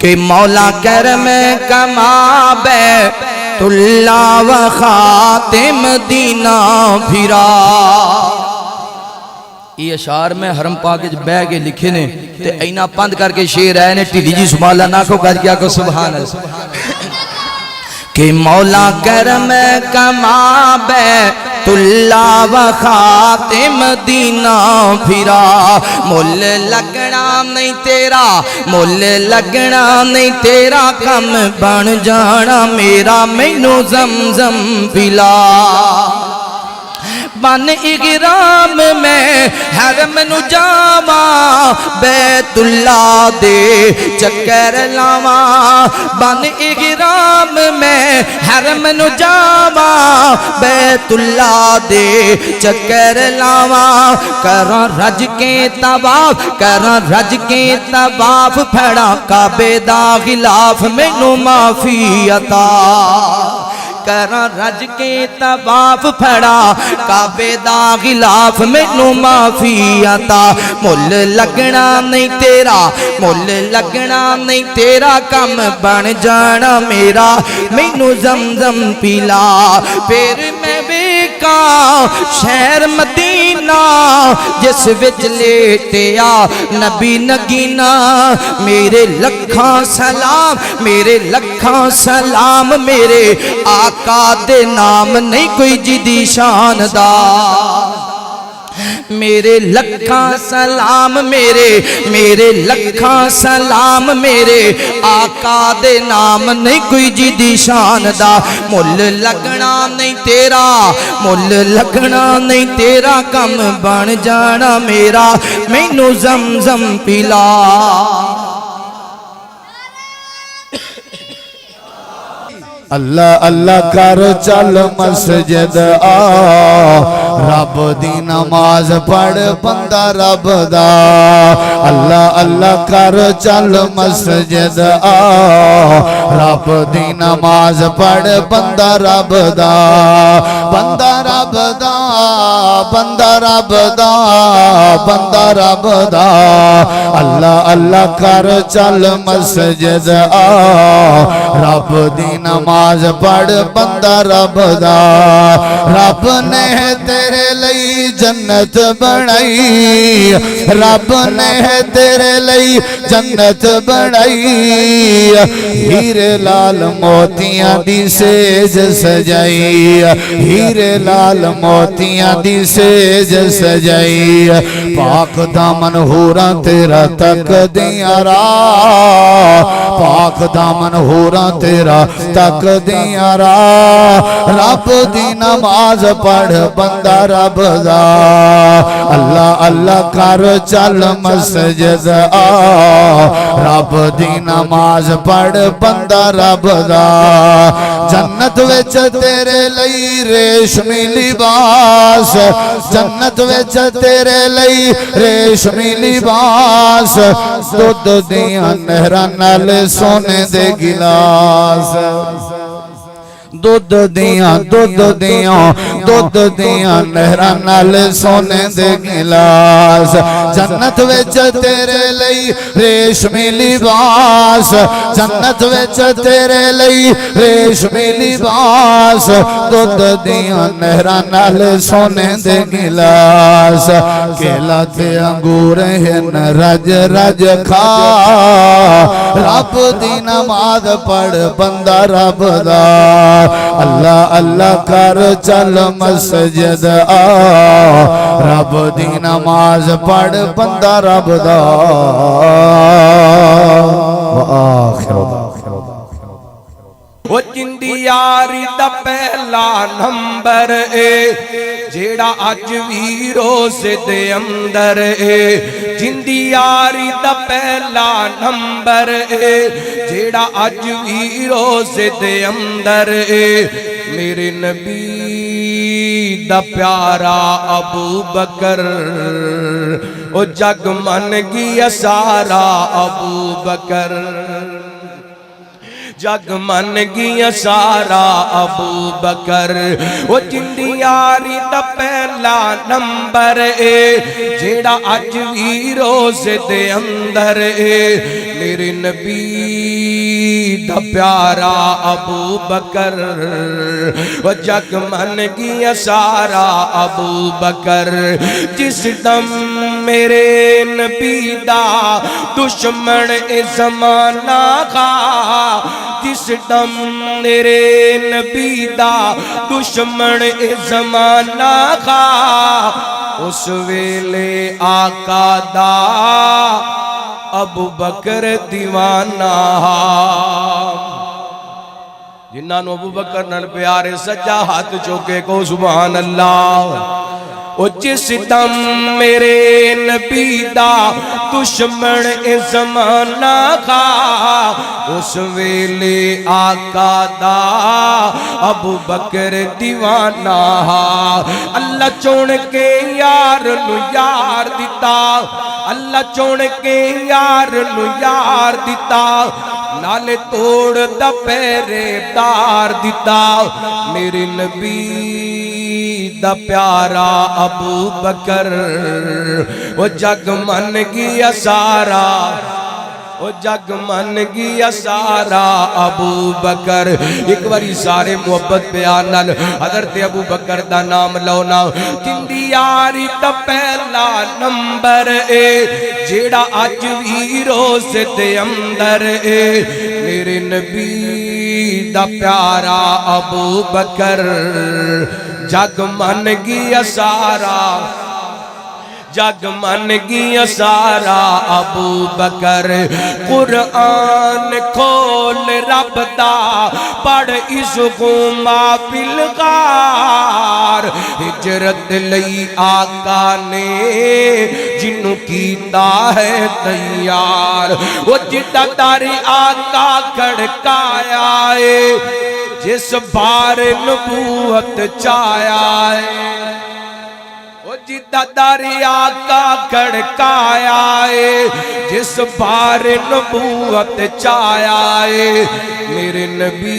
کہ مولا کرم کما بیت اللہ و خاتم مدینہ پھرا۔ یہ اشعار میں حرم پاک بہ کے لکھے نے تے اینا پند کر کے شیر آئے نے ٹھیلی جی سبحان اللہ نہ کو کر کیا کو سبحان اللہ کہ مولا کرم کما بیت اللہ و خاتم مدینہ پھرا۔ مول لگنا نہیں تیرا، مول لگنا نہیں تیرا، کم بن جانا میرا، مینوں زمزم پلا۔ بن اگرام میں حرم نو جاواں، بیت اللہ دے چکر لاواں۔ بن اگرام میں حرم نو جاواں، بیت اللہ دے چکر لاواں۔ کراں رج کے طواف، کراں رج کے طواف، پھڑاں کعبے دا غلاف، مینوں معافی عطا۔ کراں رج کے طواف، پھڑا کعبے دا غلاف، مینوں معافی عطا۔ مل لگنا نہیں تیرا، مل لگنا نہیں تیرا، کم بن جانا میرا، مینوں زمزم پلا۔ پھر میں ویکھاں شہر مدینہ، جس وچ لیٹیا نبی نگینا۔ میرے لکھاں سلام، میرے لکھاں سلام، میرے آقا دے نام نہیں کوئی جدی شان دا۔ میرے لکھاں سلام، میرے لکھاں سلام، میرے آقا دے نام نہیں کوئی جدی شان دا۔ مل لگنا نہیں تیرا، مل لگنا نہیں تیرا، کم بن جانا میرا، مینوں زمزم پلا۔ اللہ اللہ کر چل مسجد آ، رب دی نماز پڑھ بندہ رب دا۔ اللہ اللہ کر چل مسجد آ، رب دی نماز پڑھ بندہ رب دا۔ بندہ رب دا، بندہ رب دا، بندہ رب دا۔ اللہ اللہ کر چل مسجد آ، رب دی نماز پڑھ بندہ رب دا۔ رب نے تیرے لئی جنت بنائی، رب نے تیرے لئی جنت بنائی۔ ہیرے لال موتیاں دی سیج سجائی، ہیرے لال موتیاں دی سیج سجائی۔ پاک دامن ہوراں تیرا تک دیاں راہ، پاک دامن ہوراں تیرا تک دیاں راہ۔ رب دی نماز پڑھ بندہ رب دا۔ اللہ اللہ کر چل مسجد آ، رب دی نماز پڑھ بندہ رب دا۔ جنت وچ تیرے لئی ریشمی لباس، جنت وچ تیرے لئی ریشمی لباس۔ دودھ دیاں نہراں نال سونے دے گلاس، دودھ دیاں دودھ دیاں دودھ دیاں نہراں نال سونے دے گلاس۔ جنت وچ تیرے لئی ریشمی لباس، جنت وچ تیرے لئی ریشمی لباس۔ دودھ دیاں نہراں نال سونے دے گلاس۔ کیلا تے انگور ہن رج رج کھا، رب دی نماز پڑھ بندہ رب دا۔ اللہ اللہ کر چل مسجد آ، رب دی نماز پڑھ بندہ رب دا۔ وآخر وہ جندی یاری دا پہلا نمبر اے، جیڑا اج وی روزے دے اندر اے۔ جندی یاری دا پہلا نمبر اے، جیڑا اج وی روزے دے اندر اے۔ میرے نبی دا پیارا ابو بکر، او جگ من گیا سارا ابو بکر۔ جگ من گیا سارا ابو بکر وہ جندی یاری دا پہلا نمبر اے جیڑا اج وی روزے دے اندر اے میرے نبی دا پیارا ابو بکر وہ جگ من گیا سارا ابو بکر جس دم میرے نبی دا دشمن اے زمانہ کا جس دم میرے نبی دا دشمن اے زمانہ کا اس ویلے آقا دا ابو بکر دیوانہ جنہاں نو ابو بکر نال پیارے سجا ہاتھ چوکے کو سبحان اللہ او جس دم میرے نبی دا دشمن اے زمانہ کا اس ویلے آقا دا ابو بکر دیوانہ اللہ چون کے یار نو یار دیتا اللہ چون کے یار نو یار دیتا نالے توڑ دا پیرے دار دیتا میرے نبی دا پیارا ابو بکر وہ جگ من گیا سارا وہ جگ من گیا سارا ابو بکر ایک باری سارے محبت بیان نال حضرت ابو بکر دا نام لونا جندی یاری دا پہلا نمبر اے جیڑا اج وی روزے دے اندر اے میرے نبی دا پیارا ابو بکر جگ من گیا سارا جگ من گیا سارا ابو بکر قرآن کھول رب دا پڑھ عشقوں ما بالغار ہجرت لئی آقا نے جنوں کیتا ہے تیار وہ جدہ داری آقا کھڑکایا ہے جس بار نبوت چایا ہے وہ جدہ داری آقا کھڑکایا ہے جس بار نبوت چایا ہے میرے نبی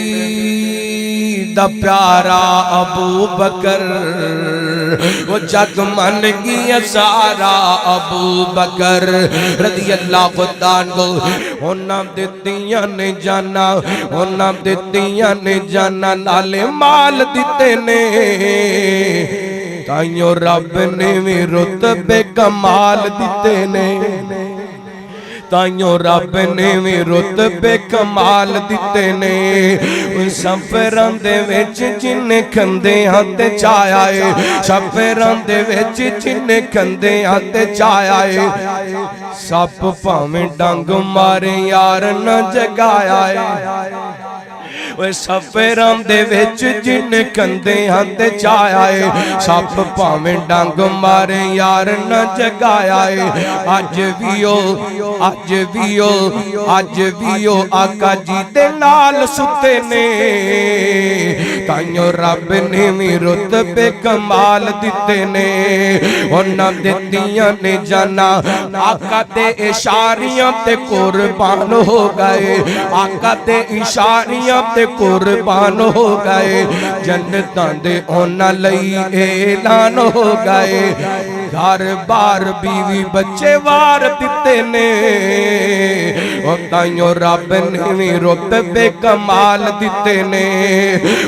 دا پیارا ابو بکر وہ جگ من گیا سارا ابو بکر رضی اللہ عنہ ہونا دیتیاں نے جانا ہونا دیتیاں نے جانا نالے مال دیتے نے تائیوں رب نے بھی رتبے کمال دیتے نے تائیوں رب نے بھی رتبے کمال دیتے نے سفران دے وچ جن کھندے ہاتھ چایا ہے سفران دے وچ جن کھندے ہاتھ چایا ہے سپ پاویں ڈنگ مارے یار نہ جگایا ہے وہ سفران دے وچ جن کندے ہاتھ چایا ہے سپ پاویں ڈنگ مارے یار نہ جگایا ہے اج ویو آقا جی دے نال ستے نے تائیوں رب نے بھی رتبے کمال دیتے نے انہاں دیتیاں نے جانا آقا دے اشاریاں تے قربان ہو گئے آقا دے اشاریاں تے قربان ہو گئے جنتاں دے انہاں لئی اعلان ہو گئے گھر بار بیوی بچے وار دیتے نے اور تائیوں رب نے بھی رتبے کمال دیتے نے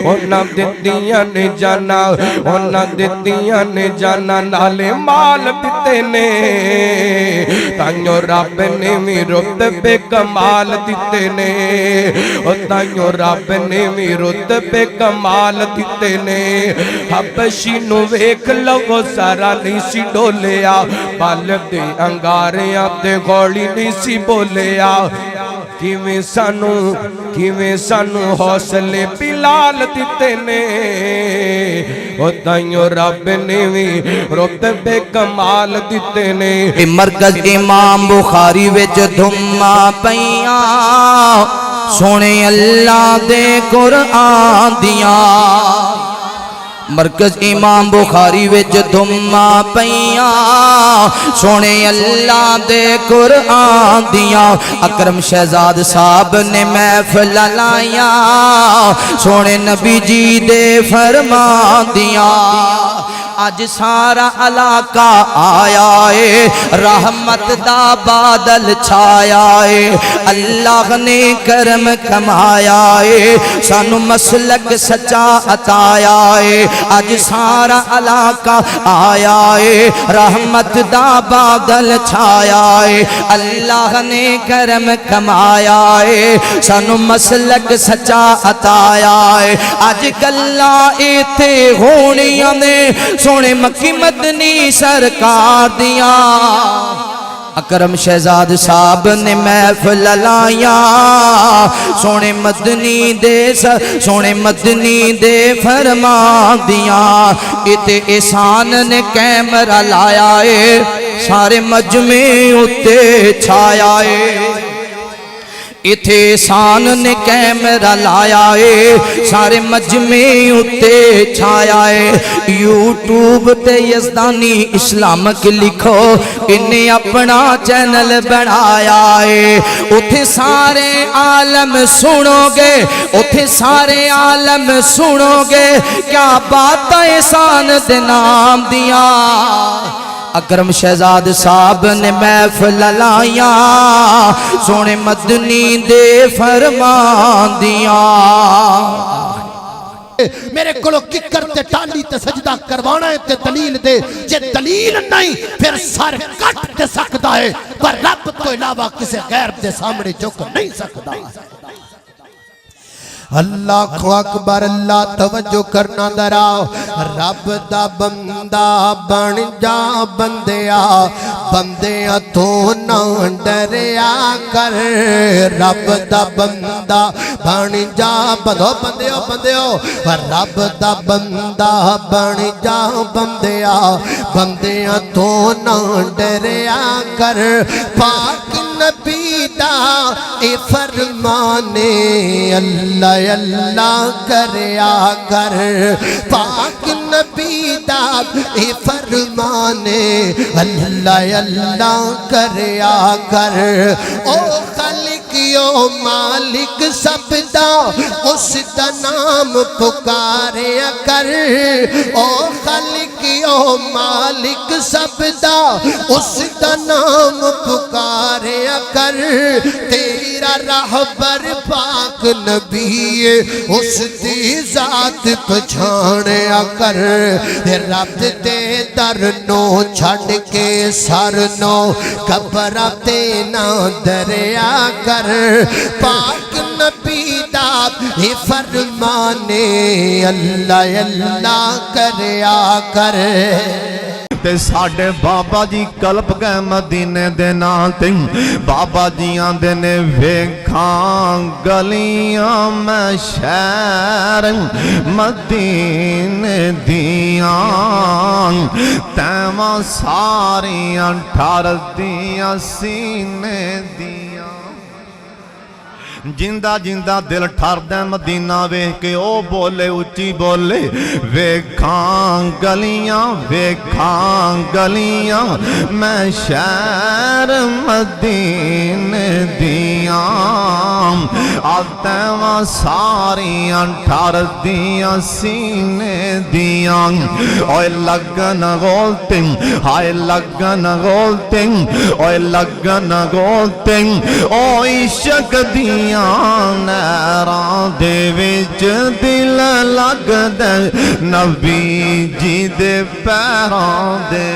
انہاں دیتیاں نے جانا انہاں دیتیاں نے جانا نالے مال دیتے نے تائیوں رب نے بھی رتبے کمال دیتے نے اور تائیوں رب نے بھی رتبے کمال دیتے نے حبشی نو ویکھ لو سارا نہیں سی ڈولیا پال دے انگاریاں تے گولی نہیں سی بولیا کیویں سانو حوصلے بلال دیتے نے او تائیوں رب نے بھی رتبے کمال دیتے نے مرکز امام بخاری وچ دھما پیاں سونے اللہ دے قرآن دیاں مرکز امام بخاری وچ دھما پیاں سونے اللہ دے قرآن دیاں اکرم شہزاد صاحب نے محفل لائیاں سونے نبی جی دے فرمان دیاں آج سارا علاقہ آیا ہے رحمت دا بادل چھایا ہے اللہ نے کرم کمایا ہے سانو مسلک سچا عطایا ہے آج سارا علاقہ آیا ہے رحمت دا بادل چھایا ہے اللہ نے کرم کمایا ہے سانو مسلک سچا عطایا ہے آج کلا ایتھے ہونیاں نے سونے مکی مدنی سرکار دیاں اکرم شہزاد صاحب نے محفل لائیاں سونے مدنی دے فرمان دیاں اتے احسان نے کیمرہ لایا ہے سارے مجمع اتے چھایا ہے اتے احسان نے کیمرہ لایا ہے سارے مجمع اتے چھایا ہے یوٹیوب تے یزدانی اسلامک لکھو انہیں اپنا چینل بنایا ہے اتے سارے عالم سنو گے اتے سارے عالم سنو گے کیا بات احسان دے نام دیا اکرم شہزاد صاحب نے محفل لائیاں سونے مدنی دے فرمان دیاں میرے کلو ککر تے ٹالی تے سجدہ کروانا ہے تے دلیل دے جے دلیل نہیں پھر سر کٹ دے سکتا ہے پر رب تو علاوہ کسے غیر دے سامنے جھک نہیں سکتا اللہ کو اکبر اللہ توجہ کرنا دراؤ رب دا بندہ بن جا بندیا بندیا تو نہ ڈریا کر رب دا بندہ بن جا بندیو رب دا بندہ بن جا بندیا تو نہ ڈریا کر پاک نبی دا اے فرمانے اللہ اللہ کریا کر پاک نبی دا اے فرمانے اللہ اللہ کریا کر او خالقیو مالک سب دا اس دا نام پکاریا کر او خالقیو مالک سب دا اس دا نام پکاریا کر تیرا رہبر پاک نبی اس دی ذات پچھاڑیا کر رب دے در نو چھڑ کے سر نو گھبراتے نہ دریا کر پاک نبی دا فرمانے اللہ اللہ کریا کر تے ساڑھے بابا جی کلپ گئے مدینے دے ناتے بابا جی آندے نے ویکھاں گلیاں میں شہر مدینے دیاں تیمہ ساریاں ٹھار دیاں سینے دیاں جندہ جندہ دل ٹھار دے مدینہ ویکھ کے او بولے اچھی بولے ویکھاں گلیاں میں شہر مدینے دیاں آتیواں ساریاں ٹھار دیاں سینے دیاں اوے لگن غولتیں ہائے لگن غولتیں اوے لگن غولتیں او عشق دیاں نیران دے وچ دل لگ دے نبی جی دے پیران دے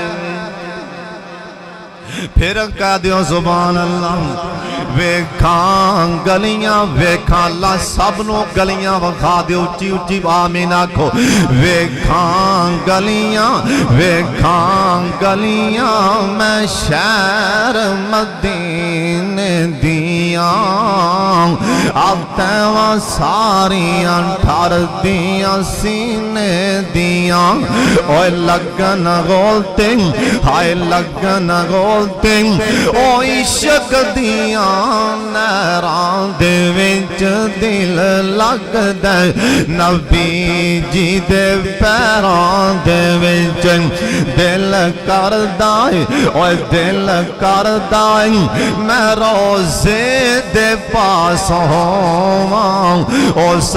پھر کہہ دیو سبحان اللہ ویکھاں گلیاں ویکھاں اللہ سب نو گلیاں وکھا دیو اچھی اچھی آمین آکھو ویکھاں گلیاں میں شہر مدینے دیاں ਤੈਵਾਂ ਸਾਰੀਆਂ ਠਰਦੀਆਂ ਸੀਨੇ ਦੀਆਂ ਓਏ ਲੱਗਨ ਗੋਲਤੇ ਹਾਏ ਲੱਗਨ ਗੋਲਤੇ ਓ ਇਸ਼ਕ ਦੀਆਂ ਨਹਿਰਾਂ ਦੇ ਵਿੱਚ ਦਿਲ ਲੱਗਦਾ ਨਬੀ ਜੀ ਦੇ ਪੈਰਾਂ ਦੇ ਵਿੱਚ ਦਿਲ ਕਰਦਾ ਓਏ ਦਿਲ ਕਰਦਾ ਮੈਂ ਰੋਜ਼ੇ ਦੇ ਪਾਸ ਹੋਵਾਂ ਉਸ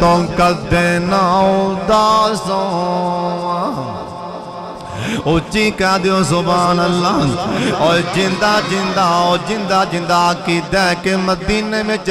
ਤੋਂ ਕਦੇ ਨਾ ਉਦਾਸ ਹੋਵਾਂ ਉੱਚੀ ਕਹ ਦਿਓ ਸੁਭਾਨ ਅੱਲਾਹ ਔਰ ਜਿੰਦਾ ਜਿੰਦਾ ਔਰ ਜਿੰਦਾ ਜਿੰਦਾ ਆਕੀਦਾ ਕਿ ਮਦੀਨੇ ਵਿੱਚ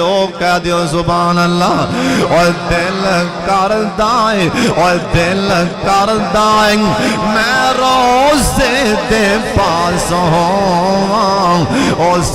ਉਹ ਕਹ ਦਿਓ ਸੁਭਾਨ ਅੱਲਾਹ ਔਰ ਦਿਲ ਕਰਦਾ ਏ ਔਰ ਦਿਲ ਕਰਦਾ ਏ ਮੈਂ ਰੋਜ਼ੇ ਦੇ ਪਾਸ ਹੋਵਾਂ ਉਸ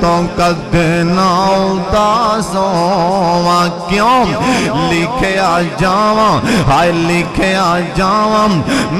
ਤੋਂ ਕਦੇ ਨਾ ਉਦਾਸ ਹੋਵਾਂ ਕਿਉਂ ਲਿਖਿਆ ਜਾਵਾਂ ਹਾਏ ਲਿਖਿਆ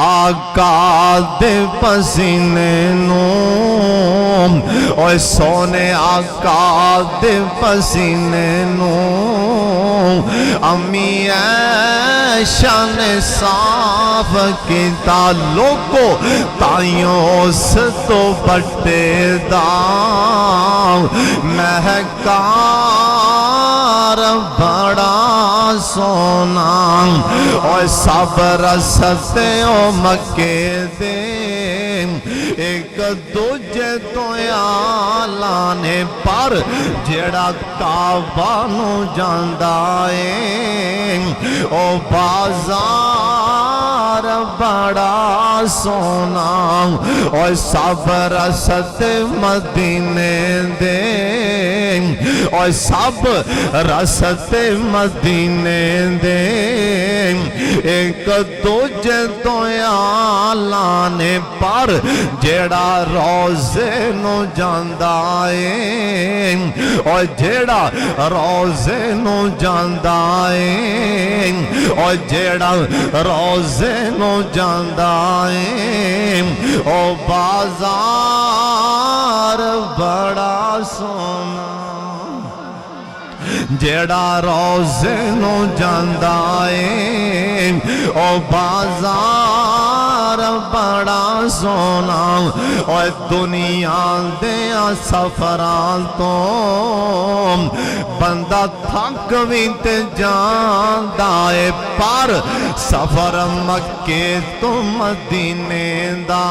آقا دے پسینے نو اوے سونے آقا دے پسینے نو امی عائشہ نے صاف کیتا لوگو تائیوں اس تو بٹے داؤ مہکار بڑا سونا اور سب رستے او مکے دے ایک دوجے تو آلانے پر جیڑا کعبہ نو جاندہ ہے او بازار بڑا سونا اور سب رستے مدینے دے اور سب رستے مدینے دے ایک دوجے تو آلانے پر جیڑا روزے نو جاندہ ہے اور جیڑا روزے نو جاندہ ہے اور جیڑا روزے نو جاندہ ہے او بازار بڑا سونا جیڑا روزے نو جاندہ ہے او بازار بڑا سونا اور دنیا دیا سفران تو بندہ تھک بھی تے جاندہ ہے پر سفر مکے تو مدینے دا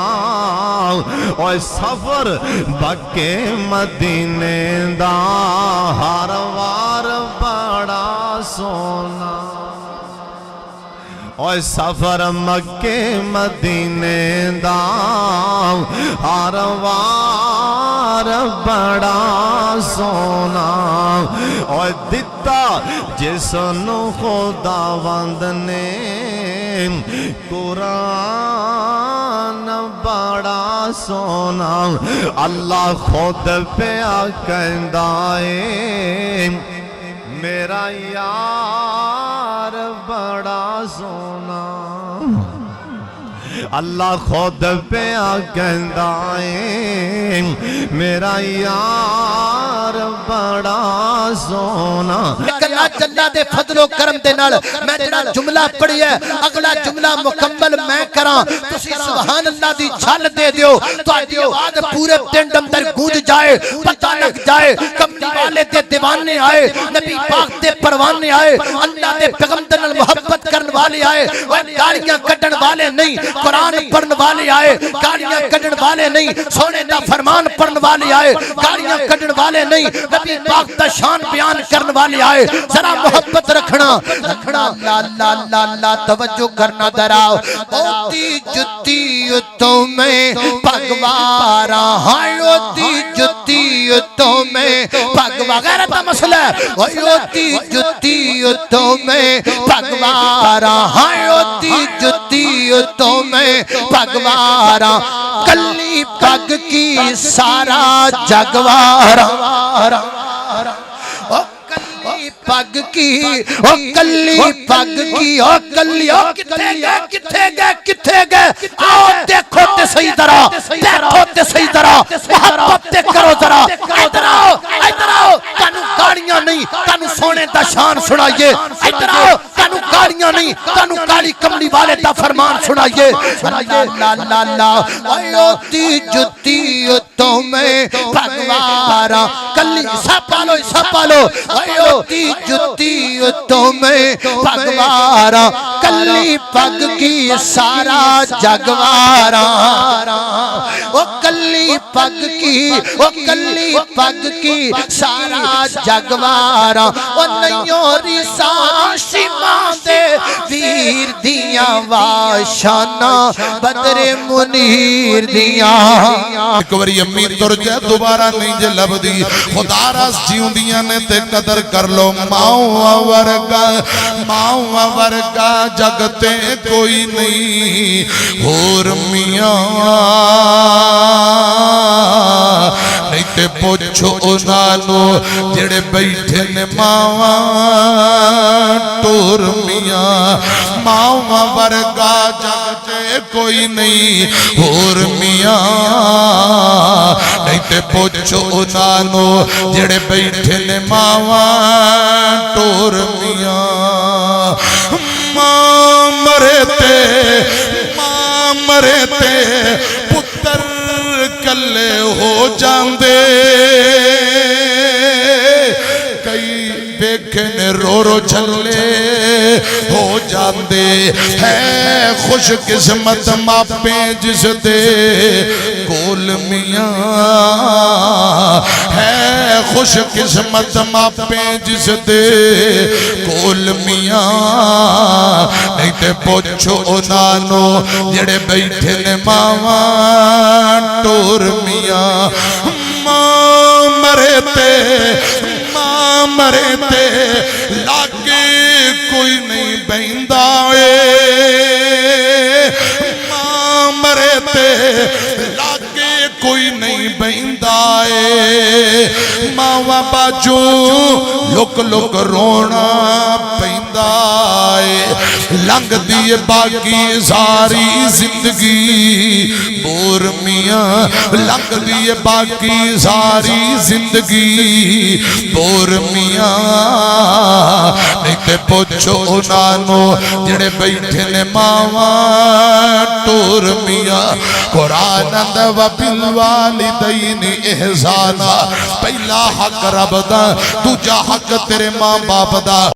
اور سفر مکے مدینے دا ہر وار بڑا سونا اور سفر مکے مدینے دا ہر وار بڑا سونا اور دتا جس نو خداوند نے قرآن بڑا سونا اللہ خود پیا کہندا ہے میرا یار بڑا سونا اللہ خود پیا کہندا ہے میرا یار بڑا سونا اللہ جلہ دے فضل و کرم دے نال میں جڑا جملہ پڑھی ہے اگلا جملہ مکمل میں کراں تسی سبحان اللہ دی چھل دے دیو تو آدھی آواز پورے پنڈ اندر گونج جائے پتہ لگ جائے کملی والے دے دیوانے آئے نبی پاک دے پروانے آئے اللہ دے پیغمبر نال محبت کرن والے آئے گالیاں کڈن والے نہیں قرآن پڑھن والے آئے گالیاں کڈن والے نہیں سونے دا فرمان پڑھن والے آئے گالیاں کڈن والے نہیں نبی پاک دا شان بیان کرن والے آئے ذرا محبت رکھنا لا لا لا لا توجہ کرنا دراؤ اوتی جتی تو میں پگوارا ہائے اوتی جتی تو میں پگوارا غیرت مسئلہ ہے اوتی جتی تو میں پگوارا ہائے اوتی جتی تو میں پگوارا کلی پگ کی سارا جگوارا پگ کی او کلی پگ کی او کلی او کتھے گئے آؤ دیکھو تے صحیح طرح دیکھو تے صحیح طرح محبت تے کرو ذرا ادھر آؤ تانوں گاڑیاں نہیں تانوں سونے دا شان سنائیے ادھر آؤ تانوں گاڑیاں نہیں تانوں کالی کملی والے دا فرمان سنائیے لا لا لا لا اوتی جتی تو میں پگوارا کلی سپالو اوتی جتی تو میں پگوارا کلی پگ کی سارا جگوارا او کلی پگ کی سارا جگوارا او نیوری ساشیماں دے ویر دیاں واشانا بدر منیر دیاں ایک وری امی تر جائے دوبارہ نہیں جے لب دی خدا راس جیوں دیاں نے تے قدر کر لو ماؤں ورگا جگتے کوئی نہیں اور میاں نہیں تے پوچھو انانو جڑے بیٹھے نے ماواں ٹور میاں ماواں ورگا جگ تے کوئی نہیں اور میاں نہیں تے پوچھو انانو جڑے بیٹھے نے ماواں ٹور میاں ماں مرے تے پتر کلے ہو جاندے کئی بیکھن رو رو چھلے ہو جاندے ہے خوش قسمت ماپیں جس دے کول میاں ہے خوش قسمت ماپیں جس دے کول میاں نہیں تے پوچھو انانو جڑے بیٹھے نے ماواں ٹور میاں ماں مرے تے لاگے کوئی نہیں بہندا ماں مرے تے لاگے کوئی نہیں بہندا ماواں باجو لک لک رونا پیندا لنگ دیے باقی ساری زندگی بور میاں لنگ دیے باقی ساری زندگی بور میاں نہیں تے پوچھو انانو جڑے بیٹھے نے ماواں ٹور میاں قرآن اندہ وبالوالدین احسانا پہلا حق رب دا دوجا حق تیرے ماں باپ دا